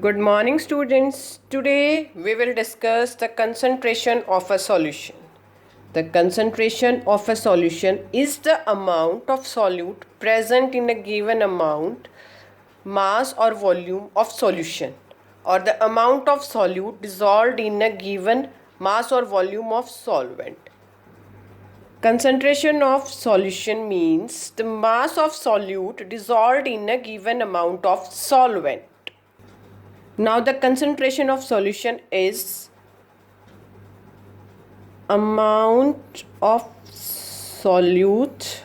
Good morning, students. Today we will discuss the concentration of a solution. The concentration of a solution is the amount of solute present in a given amount, mass or volume of solution, or the amount of solute dissolved in a given mass or volume of solvent. Concentration of solution means the mass of solute dissolved in a given amount of solvent. Now the concentration of solution is amount of solute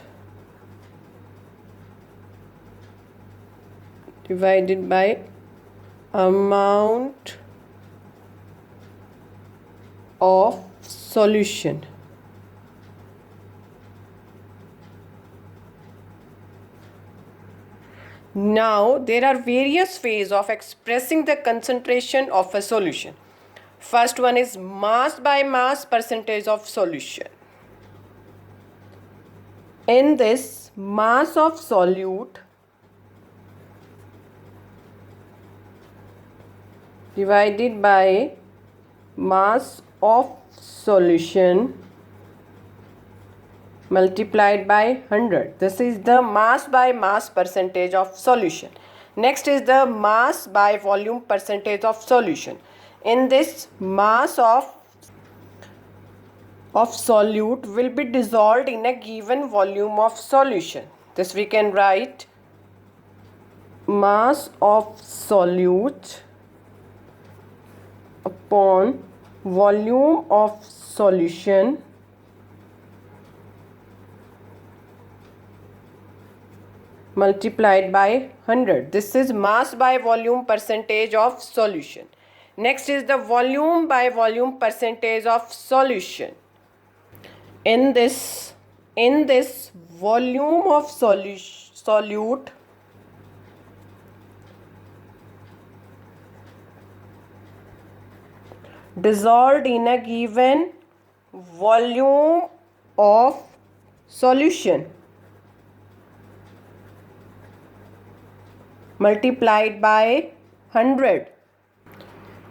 divided by amount of solution. Now there are various ways of expressing the concentration of a solution. First one is mass by mass percentage of solution. In this, mass of solute divided by mass of solution multiplied by 100. This is the mass by mass percentage of solution. Next is the mass by volume percentage of solution. In this, mass of solute will be dissolved in a given volume of solution. This we can write mass of solute upon volume of solution multiplied by 100. This is mass by volume percentage of solution. Next is the volume by volume percentage of solution. In this volume of solute dissolved in a given volume of solution multiplied by 100.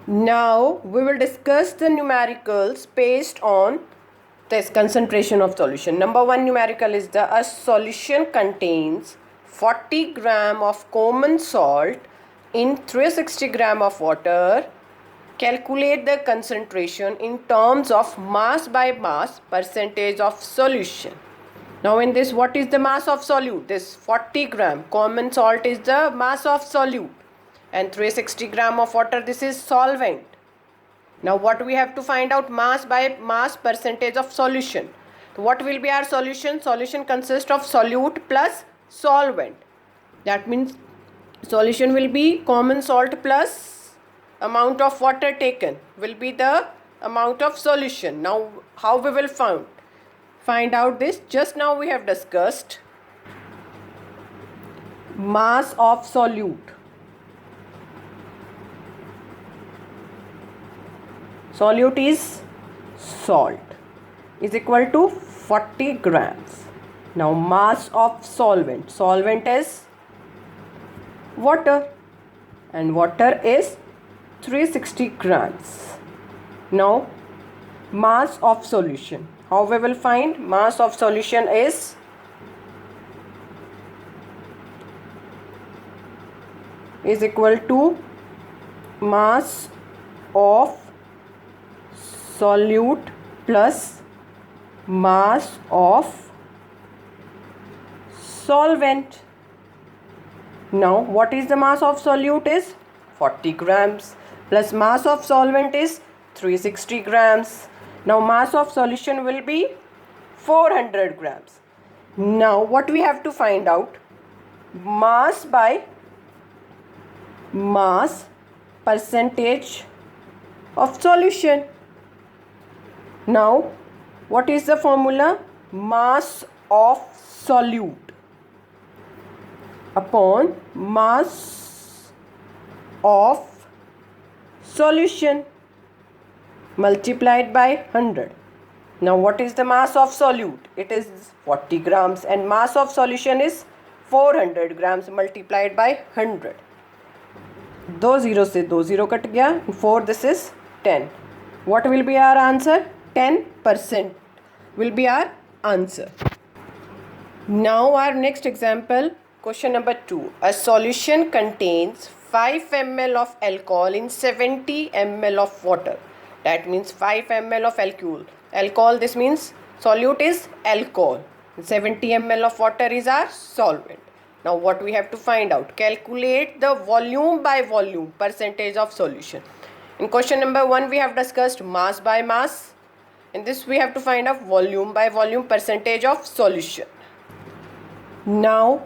Now we will discuss the numericals based on this concentration of solution. Number one numerical is a solution contains 40 gram of common salt in 360 gram of water. Calculate the concentration in terms of mass by mass percentage of solution. Now in this, what is the mass of solute? This 40 gram common salt is the mass of solute, and 360 gram of water, this is solvent. Now what we have to find out? Mass by mass percentage of solution. So what will be our solution? Solution consists of solute plus solvent. That means solution will be common salt plus amount of water taken will be the amount of solution. Now how we will find out this? Just now we have discussed mass of solute. Solute is salt is equal to 40 grams. Now mass of solvent. Solvent is water, and water is 360 grams. Now mass of solution. How we will find? Mass of solution is equal to mass of solute plus mass of solvent. Now what is the mass of solute is 40 grams plus mass of solvent is 360 grams. Now mass of solution will be 400 grams. Now what we have to find out? Mass by mass percentage of solution. Now what is the formula? Mass of solute upon mass of solution multiplied by 100. Now what is the mass of solute? It is 40 grams, and mass of solution is 400 grams multiplied by 100. दो zero से दो zero cut गया, 4 this is 10. What will be our answer? 10% will be our answer. Now our next example, question number 2. A solution contains 5 ml of alcohol in 70 ml of water. That means 5 ml of alcohol. Alcohol, this means solute is alcohol. 70 ml of water is our solvent. Now what we have to find out? Calculate the volume by volume percentage of solution. In question number 1 we have discussed mass by mass. In this we have to find out volume by volume percentage of solution. Now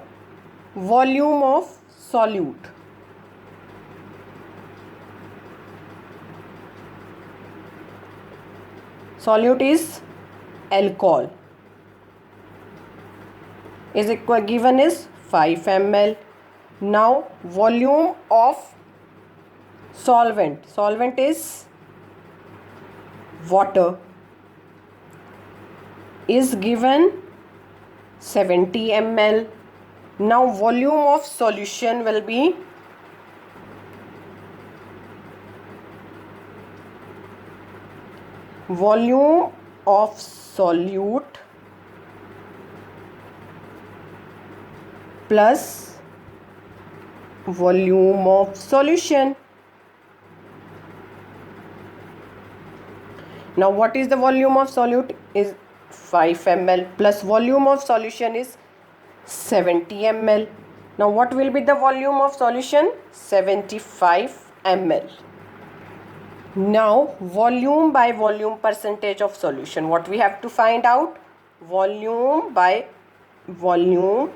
volume of solute. Solute is alcohol. Is equal, given is 5 ml. Now volume of solvent. Solvent is water. Is given 70 ml. Now volume of solution will be volume of solute plus volume of solution. Now what is the volume of solute? Is 5 ml plus volume of solution is 70 ml. Now what will be the volume of solution? 75 ml. Now volume by volume percentage of solution. What we have to find out? Volume by volume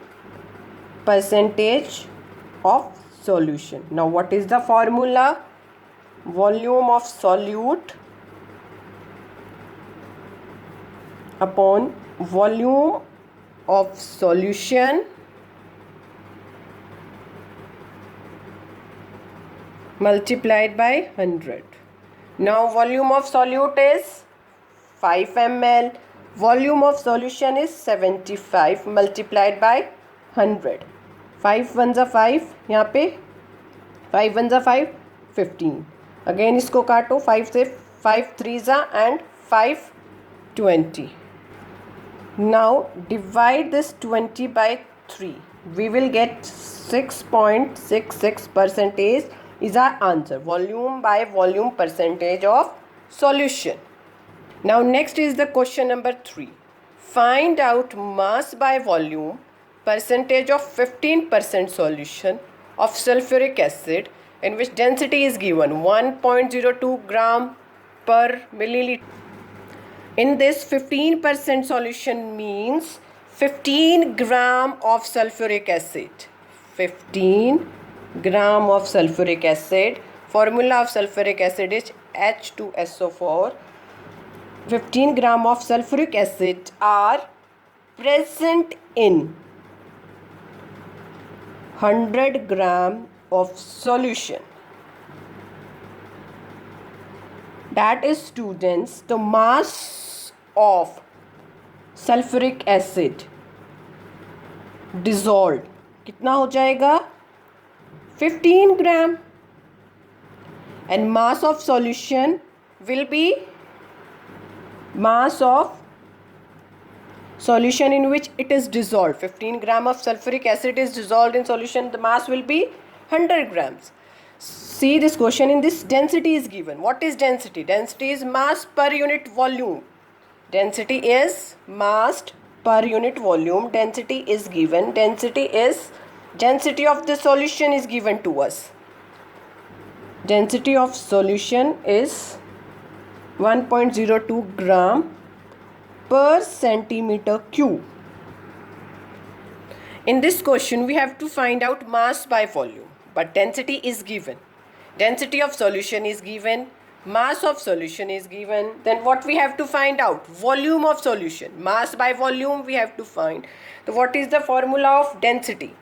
percentage of solution. Now what is the formula? Volume of solute upon volume of solution multiplied by 100. Now volume of solute is 5 ml. Volume of solution is 75 multiplied by 100. 5 1 जा 5, यहाँ पे 5 1 जा 5, 15. Again इसको काटो, 5 से 5 3 जा and 5 20. Now divide this 20 by 3. We will get 6.66% is our answer. Volume by volume percentage of solution. Now next is the question number 3. Find out mass by volume percentage of 15% solution of sulfuric acid in which density is given 1.02 gram per milliliter. In this 15% solution means 15 gram of sulfuric acid. 15 gram of sulfuric acid. Formula of sulfuric acid is H2SO4. 15 gram of sulfuric acid are present in 100 gram of solution. That is, students, the mass of sulfuric acid dissolved कितना हो जाएगा? 15 gram. And mass of solution will be mass of solution in which it is dissolved. 15 gram of sulfuric acid is dissolved in solution. The mass will be 100 grams. See this question, in this density is given. What is density? Density is mass per unit volume. Density is mass per unit volume. Density is given. Density of the solution is given to us. Density of solution is 1.02 gram per centimeter cube. In this question we have to find out mass by volume, but density is given. Density of solution is given, mass of solution is given. Then what we have to find out? Volume of solution. Mass by volume we have to find. So what is the formula of density?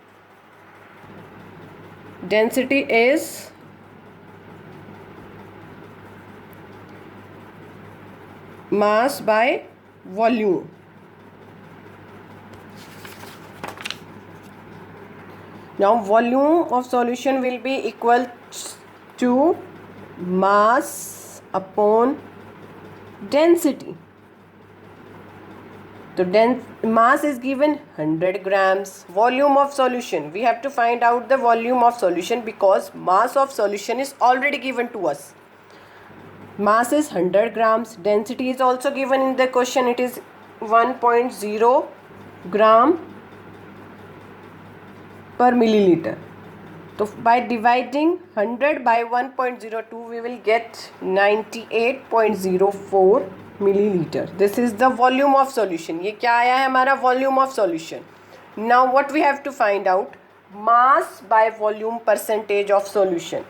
Density is mass by volume. Now volume of solution will be equal to mass upon density. So mass is given 100 grams. Volume of solution, we have to find out the volume of solution because mass of solution is already given to us. Mass is 100 grams. Density is also given in the question. It is 1.0 gram per milliliter. So by dividing 100 by 1.02 we will get 98.04 milliliter. This is the volume of solution. ये क्या आया है हमारा volume of solution. Now what we have to find out? Mass by volume percentage of solution.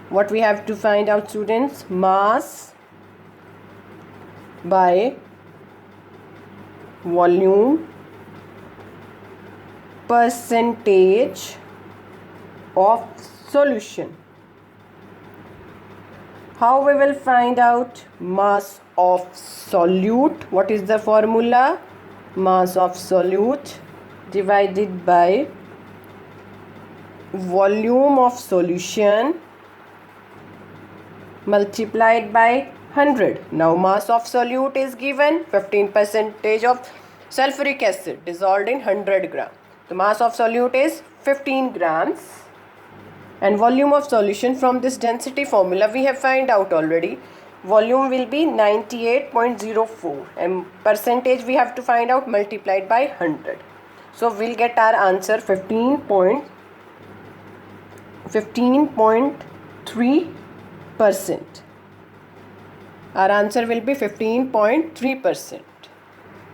What we have to find out, students? Mass by volume percentage of solution. How we will find out mass of solute? What is the formula? Mass of solute divided by volume of solution multiplied by 100. Now mass of solute is given 15% of sulfuric acid dissolved in 100 gram. The mass of solute is 15 grams. And volume of solution, from this density formula we have find out already. Volume will be 98.04 and percentage we have to find out multiplied by 100. So we'll get our answer 15.3%. Our answer will be 15.3%.